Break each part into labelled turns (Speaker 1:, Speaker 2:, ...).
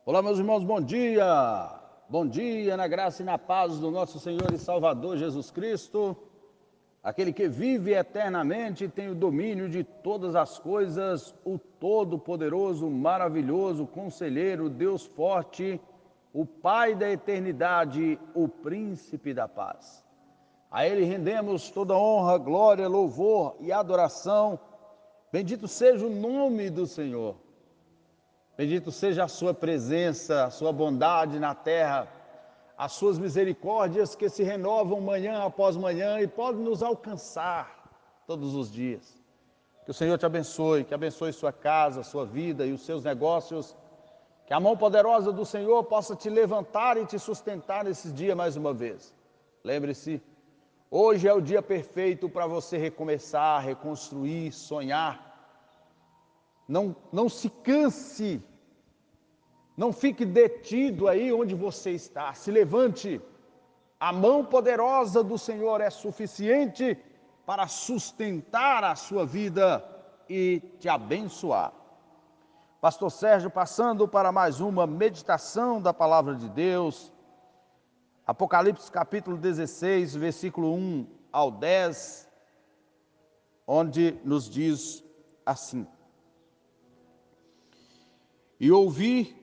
Speaker 1: Olá, meus irmãos, bom dia! Bom dia, na graça e na paz do nosso Senhor e Salvador Jesus Cristo, aquele que vive eternamente e tem o domínio de todas as coisas, o Todo-Poderoso, maravilhoso, Conselheiro, Deus forte, o Pai da eternidade, o Príncipe da paz. A Ele rendemos toda honra, glória, louvor e adoração. Bendito seja o nome do Senhor. Bendito seja a sua presença, a sua bondade na terra, as suas misericórdias que se renovam manhã após manhã e podem nos alcançar todos os dias. Que o Senhor te abençoe, que abençoe sua casa, sua vida e os seus negócios. Que a mão poderosa do Senhor possa te levantar e te sustentar nesse dia mais uma vez. Lembre-se, hoje é o dia perfeito para você recomeçar, reconstruir, sonhar. Não se canse. Não fique detido aí onde você está. Se levante. A mão poderosa do Senhor é suficiente para sustentar a sua vida e te abençoar. Pastor Sérgio, passando para mais uma meditação da palavra de Deus. Apocalipse capítulo 16, versículo 1 ao 10, onde nos diz assim: E ouvi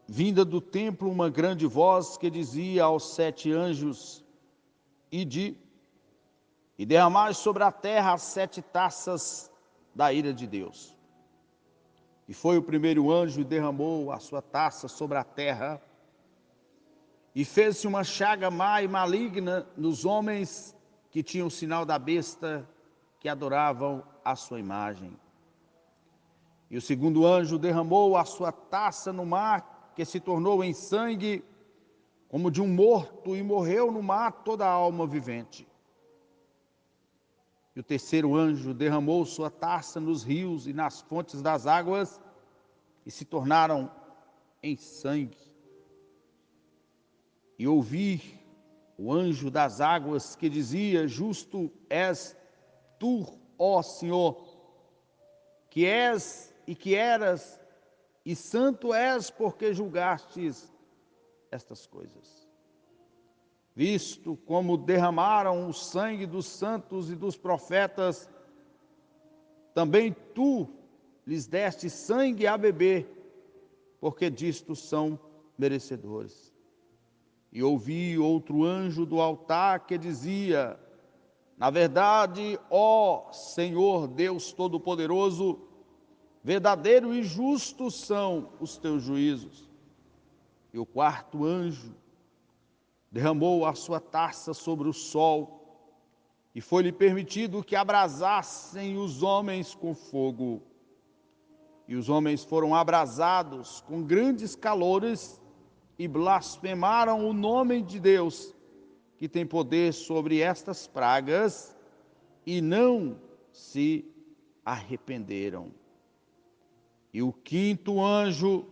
Speaker 1: vinda do templo uma grande voz que dizia aos 7 anjos: Ide e derramai sobre a terra as 7 taças da ira de Deus. E foi o primeiro anjo e derramou a sua taça sobre a terra, e fez-se uma chaga má e maligna nos homens que tinham o sinal da besta, que adoravam a sua imagem. E o segundo anjo derramou a sua taça no mar, que se tornou em sangue, como de um morto, e morreu no mar toda a alma vivente. E o terceiro anjo derramou sua taça nos rios e nas fontes das águas, e se tornaram em sangue. E ouvi o anjo das águas que dizia: Justo és tu, ó Senhor, que és e que eras, e santo és, porque julgastes estas coisas. Visto como derramaram o sangue dos santos e dos profetas, também tu lhes deste sangue a beber, porque disto são merecedores. E ouvi outro anjo do altar que dizia: Na verdade, ó Senhor Deus Todo-Poderoso, verdadeiro e justo são os teus juízos. E o quarto anjo derramou a sua taça sobre o sol, e foi-lhe permitido que abrasassem os homens com fogo. E os homens foram abrasados com grandes calores, e blasfemaram o nome de Deus, que tem poder sobre estas pragas, e não se arrependeram. E o quinto anjo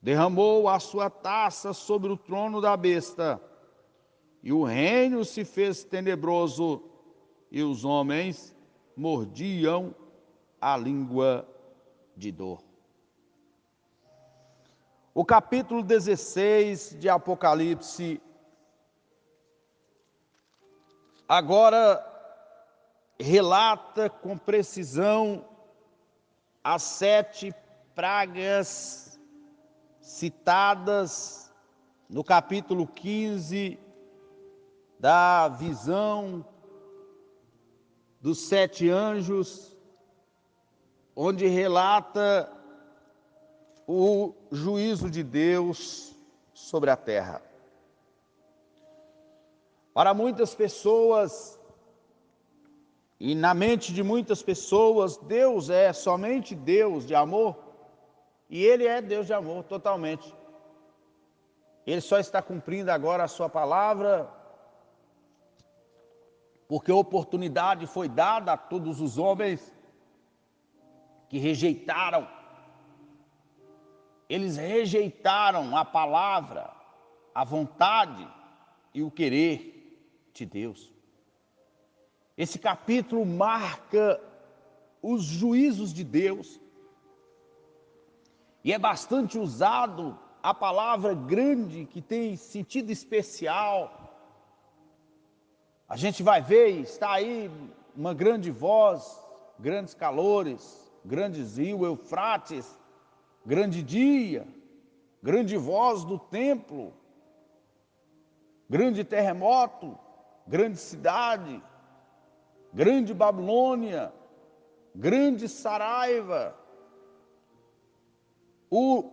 Speaker 1: derramou a sua taça sobre o trono da besta, e o reino se fez tenebroso, e os homens mordiam a língua de dor. O capítulo 16 de Apocalipse agora relata com precisão as 7 pragas citadas no capítulo 15 da visão dos 7 anjos, onde relata o juízo de Deus sobre a terra. Para muitas pessoas, e na mente de muitas pessoas, Deus é somente Deus de amor, e Ele é Deus de amor totalmente. Ele só está cumprindo agora a sua palavra, porque a oportunidade foi dada a todos os homens que rejeitaram. Eles rejeitaram a palavra, a vontade e o querer de Deus. Esse capítulo marca os juízos de Deus. e é bastante usado a palavra grande, que tem sentido especial. A gente vai ver, está aí uma grande voz, grandes calores, grandes rios, Eufrates, grande dia, grande voz do templo, grande terremoto, grande cidade, grande Babilônia, grande Saraiva. O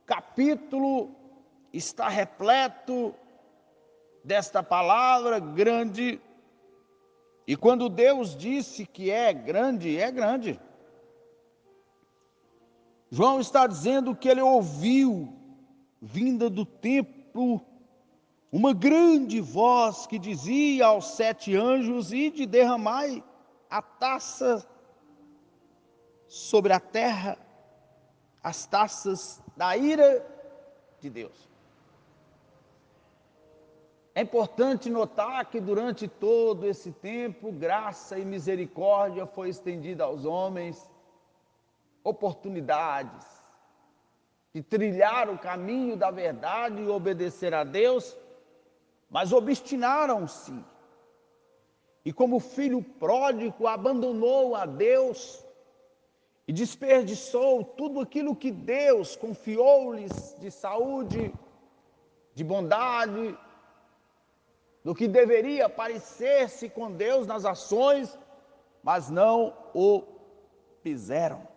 Speaker 1: capítulo está repleto desta palavra grande, e quando Deus disse que é grande, é grande. João está dizendo que ele ouviu, vinda do templo, uma grande voz que dizia aos 7 anjos: ide derramai a taça sobre a terra, as taças da ira de Deus. É importante notar que durante todo esse tempo, graça e misericórdia foi estendida aos homens, oportunidades de trilhar o caminho da verdade e obedecer a Deus, mas obstinaram-se. E como filho pródigo, abandonou a Deus e desperdiçou tudo aquilo que Deus confiou-lhes de saúde, de bondade, do que deveria parecer-se com Deus nas ações, mas não o fizeram.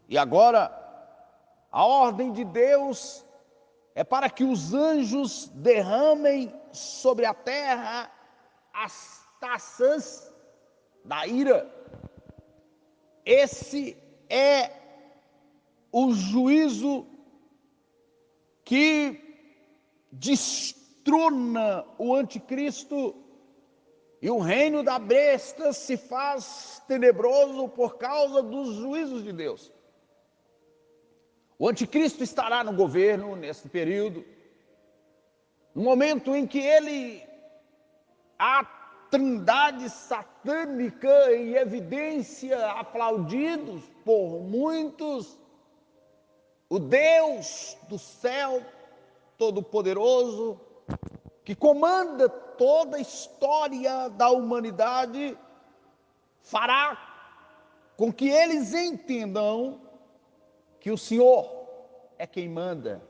Speaker 1: E agora, a ordem de Deus é para que os anjos derramem sobre a terra as taças da ira. Esse é o juízo que destrona o anticristo, e o reino da besta se faz tenebroso por causa dos juízos de Deus. O anticristo estará no governo nesse período, no momento em que ele, a trindade satânica em evidência, aplaudidos por muitos, o Deus do céu Todo-Poderoso, que comanda toda a história da humanidade, fará com que eles entendam que o Senhor é quem manda,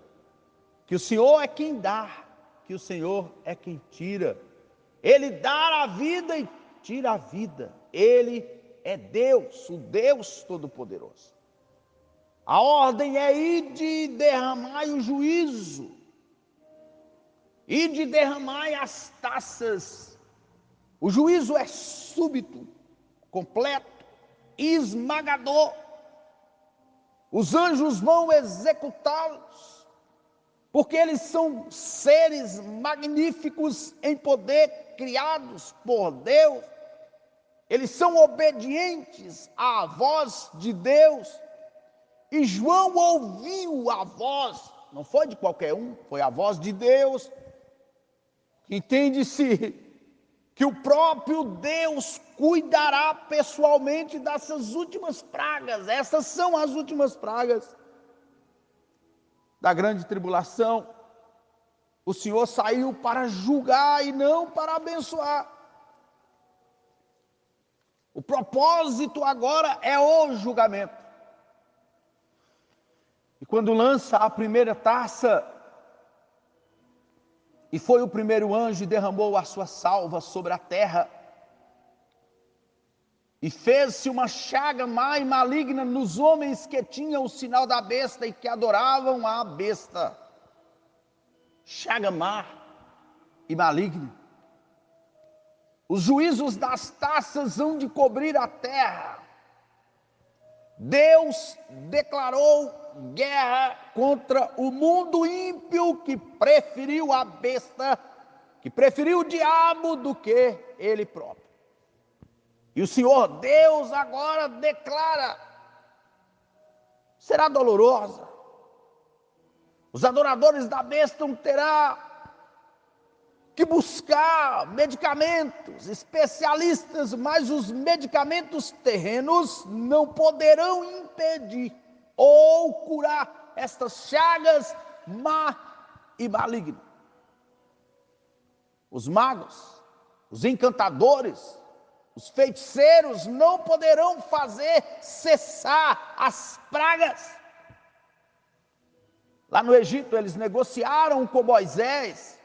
Speaker 1: que o Senhor é quem dá, que o Senhor é quem tira. Ele dá a vida e tira a vida. Ele é Deus, o Deus Todo-Poderoso. A ordem é ir de derramar o juízo, e de derramar as taças. O juízo é súbito, completo, esmagador. Os anjos vão executá-los, porque eles são seres magníficos em poder, criados por Deus. Eles são obedientes à voz de Deus. E João ouviu a voz, não foi de qualquer um, foi a voz de Deus. Entende-se que o próprio Deus cuidará pessoalmente dessas últimas pragas. Essas são as últimas pragas da grande tribulação. O Senhor saiu para julgar e não para abençoar. O propósito agora é o julgamento. E quando lança a primeira taça, e foi o primeiro anjo e derramou a sua salva sobre a terra, e fez-se uma chaga má e maligna nos homens que tinham o sinal da besta e que adoravam a besta. Chaga má e maligna. Os juízos das taças hão de cobrir a terra. Deus declarou guerra contra o mundo ímpio que preferiu a besta, que preferiu o diabo do que ele próprio. E o Senhor Deus agora declara: será dolorosa. Os adoradores da besta terão que buscar medicamentos, especialistas, mas os medicamentos terrenos não poderão impedir ou curar estas chagas má e malignas. Os magos, os encantadores, os feiticeiros não poderão fazer cessar as pragas. Lá no Egito eles negociaram com Moisés,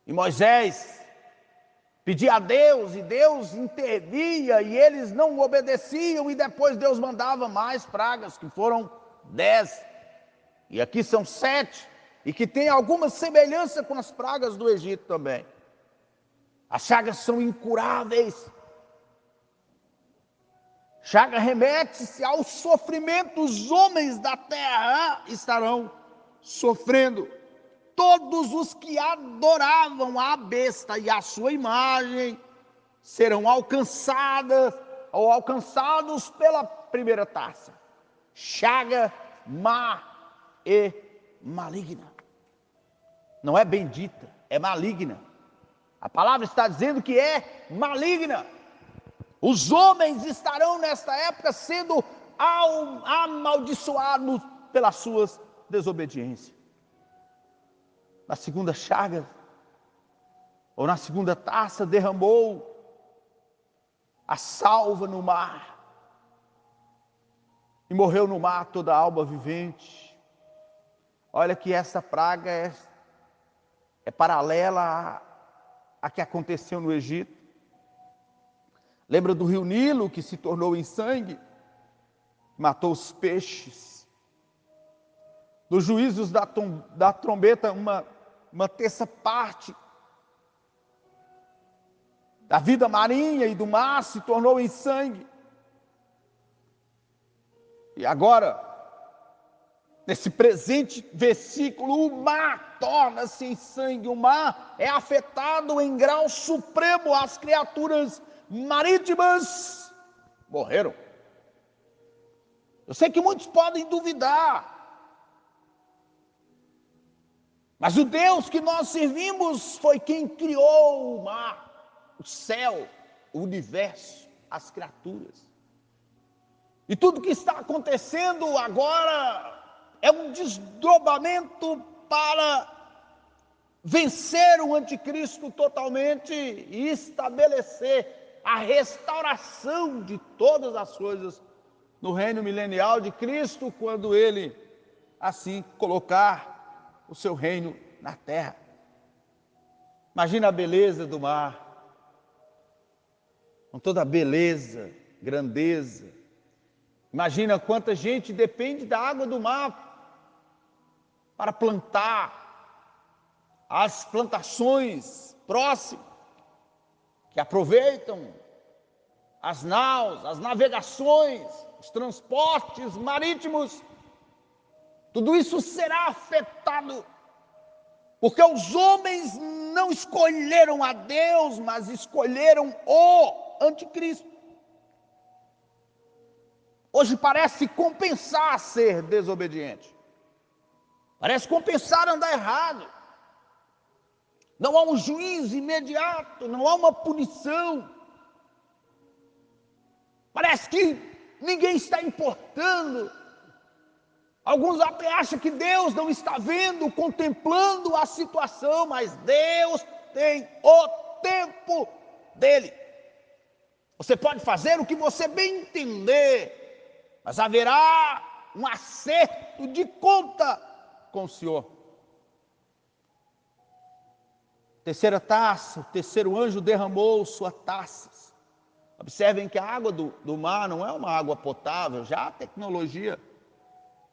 Speaker 1: e Moisés pedia a Deus, e Deus intervia, e eles não obedeciam, e depois Deus mandava mais pragas, que foram 10, e aqui são 7, e que tem alguma semelhança com as pragas do Egito também. As chagas são incuráveis. Chaga remete-se ao sofrimento. Os homens da terra estarão sofrendo. Todos os que adoravam a besta e a sua imagem serão alcançados pela primeira taça. Chaga má e maligna. Não é bendita, é maligna. A palavra está dizendo que é maligna. Os homens estarão nesta época sendo amaldiçoados pelas suas desobediências. Na segunda chaga, ou na segunda taça, derramou a salva no mar, e morreu no mar toda a alma vivente. Olha que essa praga é paralela a que aconteceu no Egito. Lembra do rio Nilo, que se tornou em sangue, matou os peixes. Dos juízos da trombeta, uma terça parte da vida marinha e do mar se tornou em sangue. E agora, nesse presente versículo, o mar torna-se em sangue. O mar é afetado em grau supremo. As criaturas marítimas morreram. Eu sei que muitos podem duvidar, mas o Deus que nós servimos foi quem criou o mar, o céu, o universo, as criaturas. E tudo que está acontecendo agora é um desdobramento para vencer o anticristo totalmente e estabelecer a restauração de todas as coisas no reino milenial de Cristo, quando ele assim colocar o seu reino na terra. Imagina a beleza do mar, com toda a beleza, grandeza. Imagina quanta gente depende da água do mar para plantar, as plantações próximas, que aproveitam as naus, as navegações, os transportes marítimos. Tudo isso será afetado, porque os homens não escolheram a Deus, mas escolheram o anticristo. Hoje parece compensar ser desobediente, parece compensar andar errado. Não há um juízo imediato, não há uma punição. Parece que ninguém está importando. Alguns até acham que Deus não está vendo, contemplando a situação, mas Deus tem o tempo dele. Você pode fazer o que você bem entender, mas haverá um acerto de conta com o Senhor. Terceira taça, o terceiro anjo derramou sua taça. Observem que a água do mar não é uma água potável, já a tecnologia,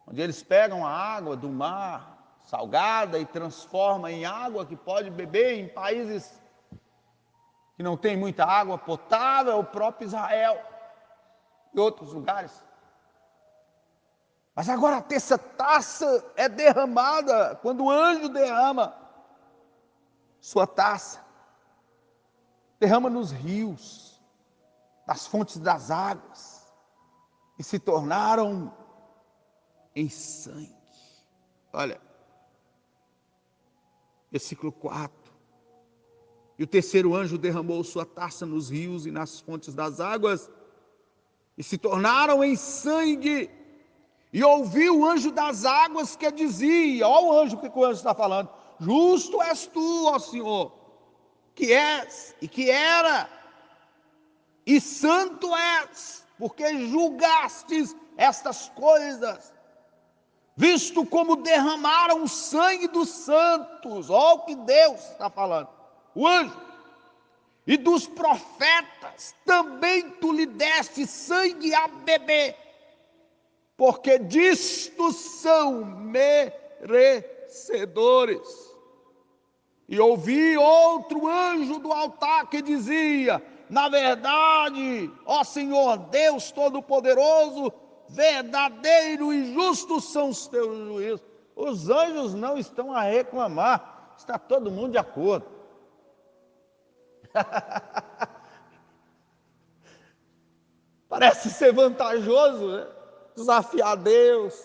Speaker 1: onde eles pegam a água do mar salgada e transformam em água que pode beber em países que não tem muita água potável, o próprio Israel e outros lugares. Mas agora a terceira taça é derramada, quando o anjo derrama sua taça, derrama nos rios, nas fontes das águas, e se tornaram em sangue. Olha, versículo 4. E o terceiro anjo derramou sua taça nos rios e nas fontes das águas, e se tornaram em sangue, E ouvi o anjo das águas que dizia, olha o anjo, que o anjo está falando: justo és tu, ó Senhor, que és e que era, e santo és, porque julgastes estas coisas, visto como derramaram o sangue dos santos, olha o que Deus está falando, o anjo, e dos profetas, também tu lhe deste sangue a beber, porque disto são merecedores. E ouvi outro anjo do altar que dizia: na verdade, ó Senhor Deus Todo-Poderoso, verdadeiro e justo são os teus juízos. Os anjos não estão a reclamar, está todo mundo de acordo. Parece ser vantajoso, né? Desafiar Deus.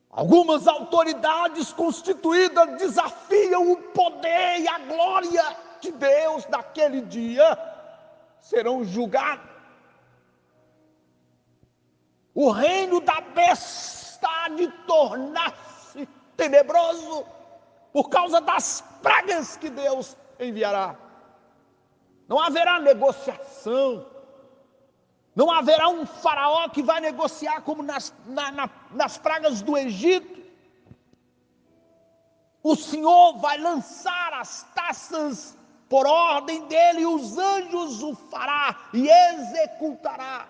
Speaker 1: Algumas autoridades constituídas desafiam o poder e a glória de Deus naquele dia, serão julgados. O reino da besta há de tornar-se tenebroso por causa das pragas que Deus enviará. Não haverá negociação, não haverá um faraó que vai negociar como nas pragas do Egito. O Senhor vai lançar as taças por ordem dele, e os anjos o fará e executará.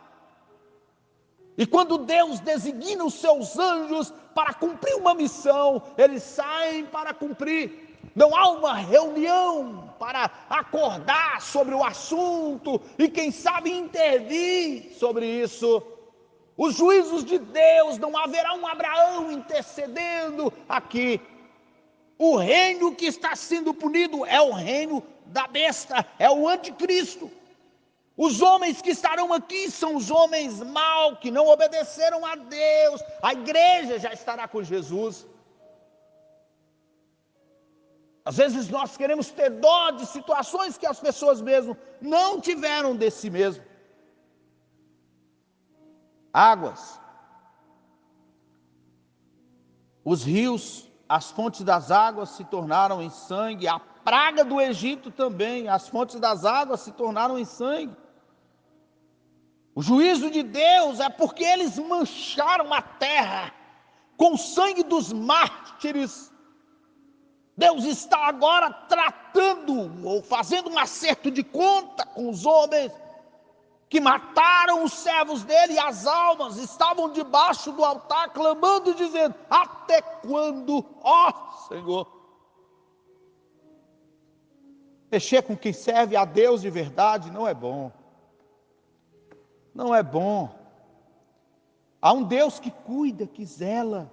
Speaker 1: E quando Deus designa os seus anjos para cumprir uma missão, eles saem para cumprir. Não há uma reunião para acordar sobre o assunto e, quem sabe, intervir sobre isso. Os juízos de Deus, não haverá um Abraão intercedendo aqui. O reino que está sendo punido é o reino da besta, é o anticristo. Os homens que estarão aqui são os homens maus, que não obedeceram a Deus. A igreja já estará com Jesus. Às vezes nós queremos ter dó de situações que as pessoas mesmo não tiveram de si mesmo. Águas, os rios, as fontes das águas se tornaram em sangue. A praga do Egito também, as fontes das águas se tornaram em sangue. O juízo de Deus é porque eles mancharam a terra com o sangue dos mártires. Deus está agora tratando ou fazendo um acerto de conta com os homens que mataram os servos dele, e as almas estavam debaixo do altar clamando e dizendo: até quando, ó Senhor? Mexer com quem serve a Deus de verdade não é bom. Não é bom. Há um Deus que cuida, que zela.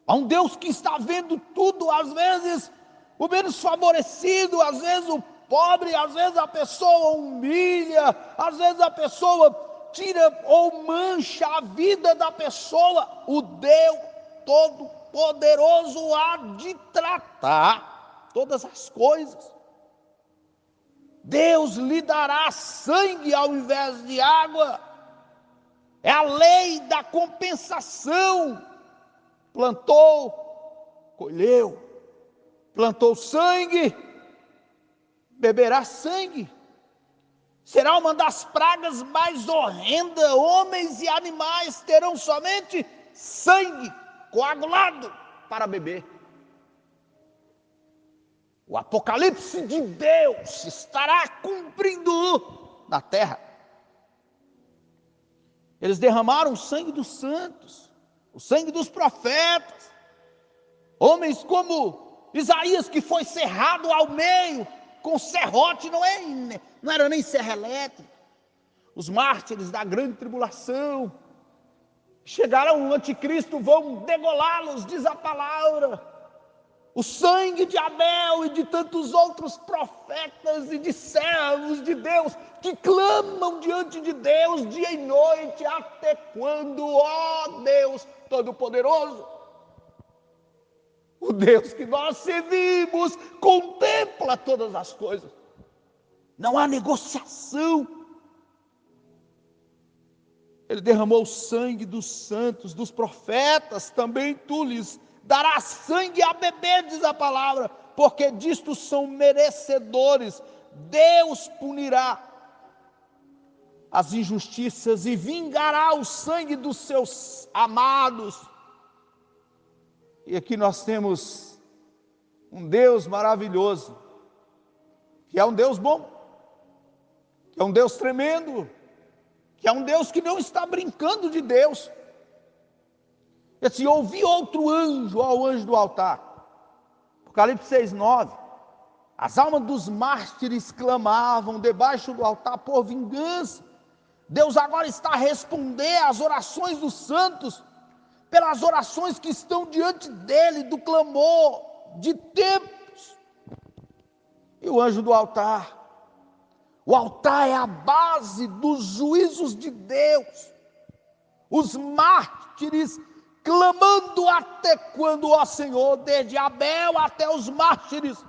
Speaker 1: Há um Deus que está vendo tudo, às vezes o menos favorecido, às vezes o pobre, às vezes a pessoa humilha, às vezes a pessoa tira ou mancha a vida da pessoa. O Deus Todo-Poderoso há de tratar todas as coisas. Deus lhe dará sangue ao invés de água. É a lei da compensação. Plantou, colheu. Plantou sangue, beberá sangue. Será uma das pragas mais horrendas. Homens e animais terão somente sangue coagulado para beber. O Apocalipse de Deus estará cumprindo na terra. Eles derramaram o sangue dos santos, o sangue dos profetas. Homens como Isaías, que foi cerrado ao meio com serrote, não era nem serra elétrica. Os mártires da grande tribulação chegarão, o anticristo, vão degolá-los, diz a palavra. O sangue de Abel e de tantos outros profetas e de servos de Deus que clamam diante de Deus dia e noite: até quando, ó Deus Todo-Poderoso? O Deus que nós servimos contempla todas as coisas. Não há negociação. Ele derramou o sangue dos santos, dos profetas, também tu lhes darás sangue a beber, diz a palavra, porque disto são merecedores. Deus punirá as injustiças e vingará o sangue dos seus amados. E aqui nós temos um Deus maravilhoso, que é um Deus bom, que é um Deus tremendo, que é um Deus que não está brincando de Deus. E assim, ouvi outro anjo ao anjo do altar, Apocalipse 6:9, as almas dos mártires clamavam debaixo do altar por vingança. Deus agora está a responder às orações dos santos, pelas orações que estão diante dele, do clamor de tempos. E o anjo do altar, o altar é a base dos juízos de Deus. Os mártires clamando até quando, ó Senhor, desde Abel até os mártires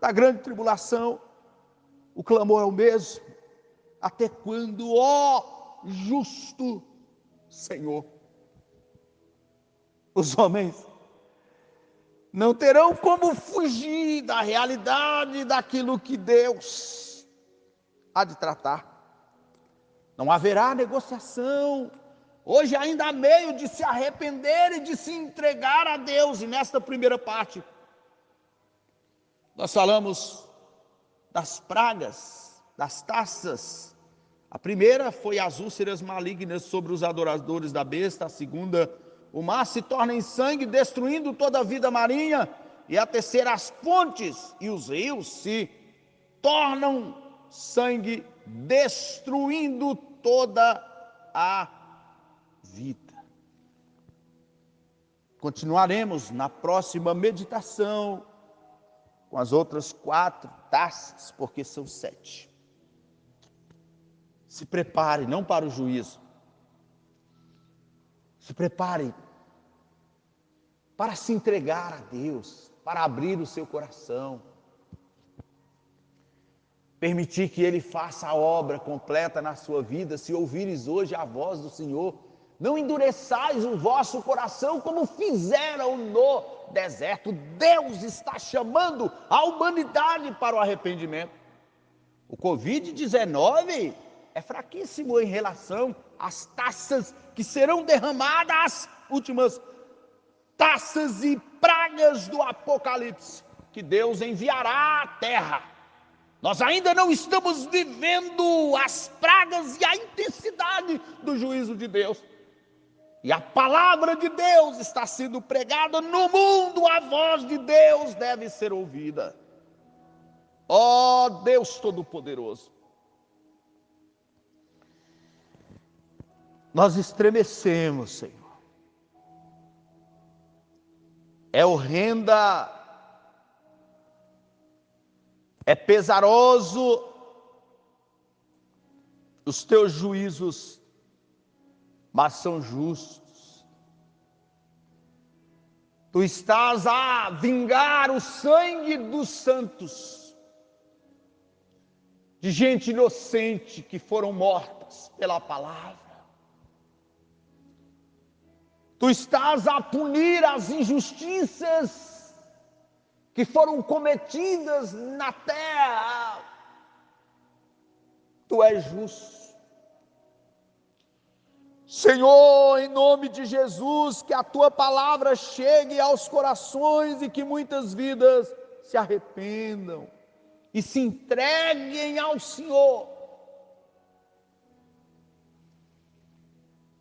Speaker 1: da grande tribulação, o clamor é o mesmo. Até quando, ó justo Senhor? Os homens não terão como fugir da realidade daquilo que Deus há de tratar. Não haverá negociação. Hoje ainda há meio de se arrepender e de se entregar a Deus. E nesta primeira parte, nós falamos das pragas, das taças. A primeira foi as úlceras malignas sobre os adoradores da besta. A segunda, o mar se torna em sangue, destruindo toda a vida marinha. E a terceira, as fontes e os rios se tornam sangue, destruindo toda a vida. Continuaremos na próxima meditação com as outras 4 taças, porque são 7. Se prepare, não para o juízo. Se prepare para se entregar a Deus, para abrir o seu coração, permitir que Ele faça a obra completa na sua vida. Se ouvires hoje a voz do Senhor, não endureçais o vosso coração como fizeram no deserto. Deus está chamando a humanidade para o arrependimento. O Covid-19 é fraquíssimo em relação às taças que serão derramadas, as últimas taças e pragas do Apocalipse, que Deus enviará à terra. Nós ainda não estamos vivendo as pragas e a intensidade do juízo de Deus. E a palavra de Deus está sendo pregada no mundo, a voz de Deus deve ser ouvida. Ó Deus Todo-Poderoso, nós estremecemos, Senhor. É horrenda, é pesaroso os teus juízos, mas são justos. Tu estás a vingar o sangue dos santos, de gente inocente que foram mortas pela palavra. Tu estás a punir as injustiças que foram cometidas na terra. Tu és justo. Senhor, em nome de Jesus, que a Tua palavra chegue aos corações e que muitas vidas se arrependam e se entreguem ao Senhor.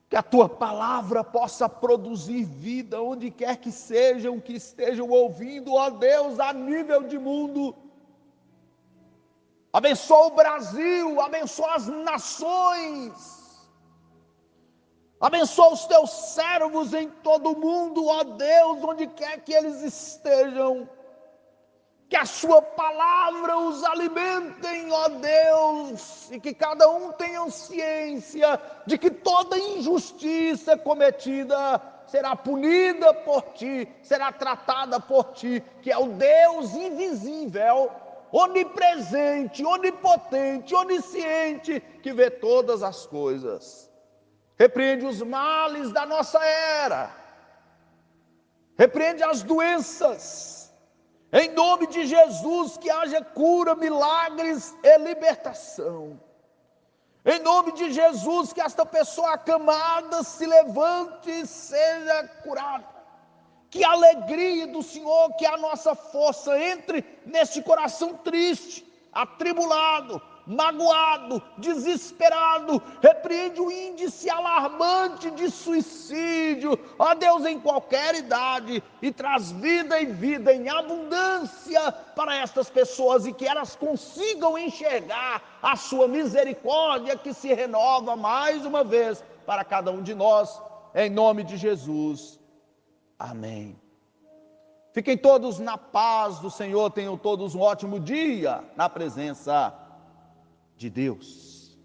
Speaker 1: Que a Tua palavra possa produzir vida onde quer que sejam, que estejam ouvindo, ó Deus, a nível de mundo. Abençoa o Brasil, abençoa as nações. Abençoa os Teus servos em todo o mundo, ó Deus, onde quer que eles estejam. Que a Sua palavra os alimentem, ó Deus, e que cada um tenha ciência de que toda injustiça cometida será punida por Ti, será tratada por Ti, que é o Deus invisível, onipresente, onipotente, onisciente, que vê todas as coisas. repreende os males da nossa era, repreende as doenças, em nome de Jesus, que haja cura, milagres e libertação. Em nome de Jesus, que esta pessoa acamada se levante e seja curada. Que a alegria do Senhor, que a nossa força entre neste coração triste, atribulado, magoado, desesperado, repreende o índice alarmante de suicídio, ó Deus, em qualquer idade, e traz vida e vida em abundância para estas pessoas, e que elas consigam enxergar a sua misericórdia que se renova mais uma vez para cada um de nós, em nome de Jesus. Amém. Fiquem todos na paz do Senhor, tenham todos um ótimo dia na presença de Deus.